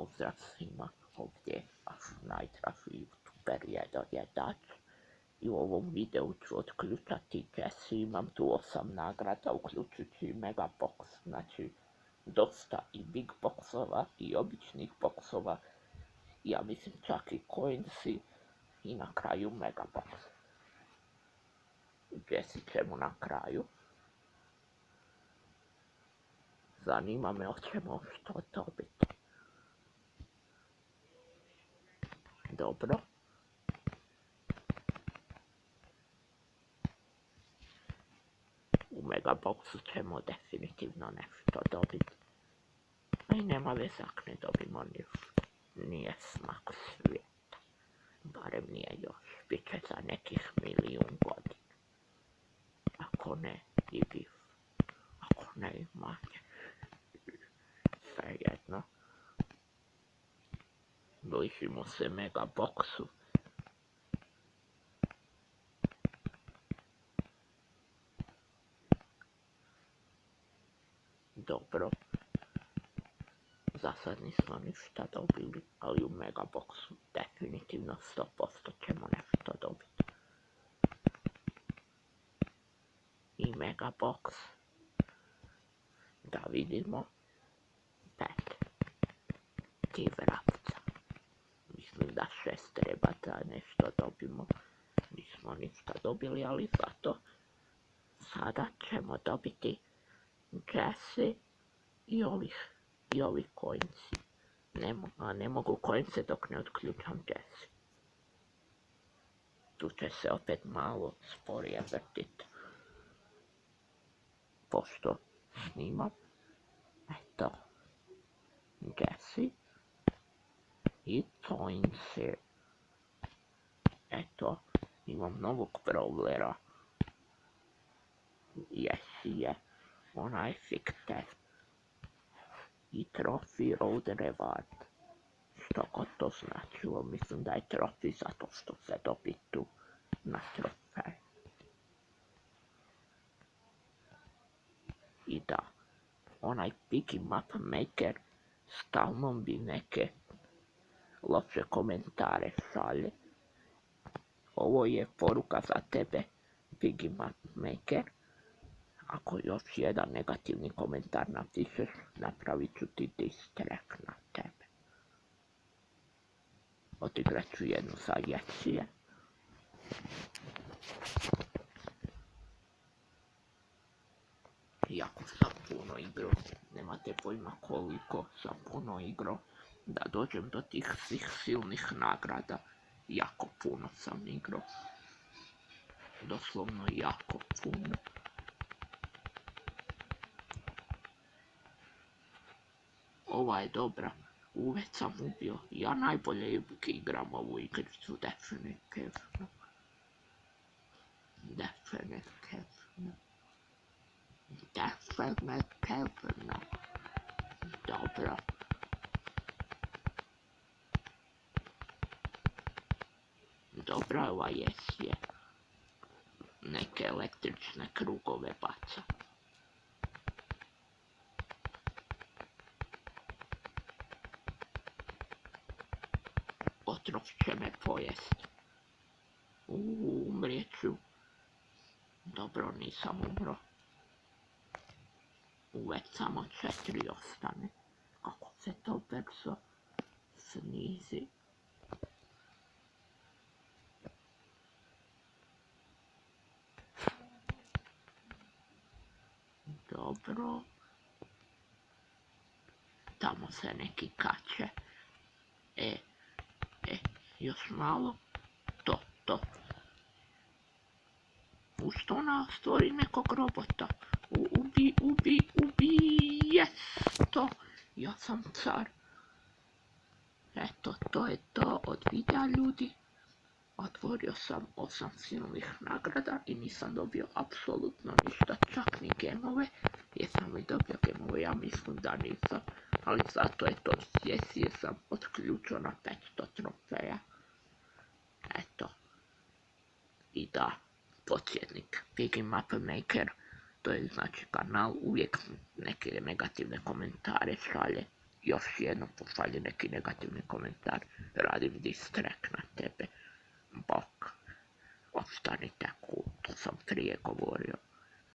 pozdrav svima, ovdje vaš najdraži youtuber Jedač. I u ovom videu ću otključati Jessie, imam tu 8 nagrada uključujući Megabox, znači dosta i Big Boxova i običnih boxova, ja mislim čak i Coinsi i na kraju Megabox. Jessie ćemo na kraju. Zanima me hoćemo što dobiti. Dobro. U Megaboxu ćemo definitivno nešto dobiti. A i nema veze ako ne dobimo ništa. Nije smak svijeta. Barem nije još. Biće za nekih 1.000.000 godina. Ako ne i više. Ako ne i manje. Svejedno. Bližimo se Megaboxu. Dobro. Za sad nismo ništa dobili, ali u Megaboxu definitivno 100% ćemo nešto dobiti. I Megabox. Da vidimo. 5. Vrapca. Mislim da 6 treba da nešto dobimo. Nismo ništa dobili, ali zato sada ćemo dobiti Jessie i ovi coinsi. Ne mogu coinse dok ne otključam Jessie. Tu će se opet malo sporije vrtiti. Pošto snimam. Eto. Jessie. I coinsi. Eto. Imam novog brawlera. Jessie je onaj fikter. I Trophy Road Reward. Što god to značilo, mislim da je Trophy zato što se dobi tu na trofej. I da, onaj Piggy Map Maker stalno bi neke loše komentare šalje. Ovo je poruka za tebe, Piggy Map Maker. Ako još jedan negativni komentar napišeš, napravit ću ti diss track na tebe. Odigrat ću jednu sa Jessie. Jako sam puno igrao, nemate pojma koliko sam puno igrao, da dođem do tih svih silnih nagrada. Jako puno sam igrao. Doslovno jako puno. Ova je dobra, uveć sam ubio, ja najbolje igram ovu igricu, definitivno. Dobro. Dobra ova Jessie. Neke električne krugove baca. Otrov će me pojest. Umrijeću. Dobro, nisam umro. Uveć samo 4 ostane. Kako se to brzo snizi. Dobro. Tamo se neki kače. Još malo. To. U što ona stvori nekog robota. Ubi, yes, to. Ja sam car. Eto, to je to od videa, ljudi. Otvorio sam 8 silnih nagrada i nisam dobio apsolutno ništa, čak ni gemove. Jesam li dobio gemove? Ja mislim da nisam. Ali zato je to Jessie sam otključio na 500 trofeja. Eto. I da, podsjetnik, Piggy Map Maker, to je znači kanal, uvijek neke negativne komentare šalje. još jednom pošalje neki negativni komentar, radim distrek na tebe. Bok, ostanite cool, to sam prije govorio.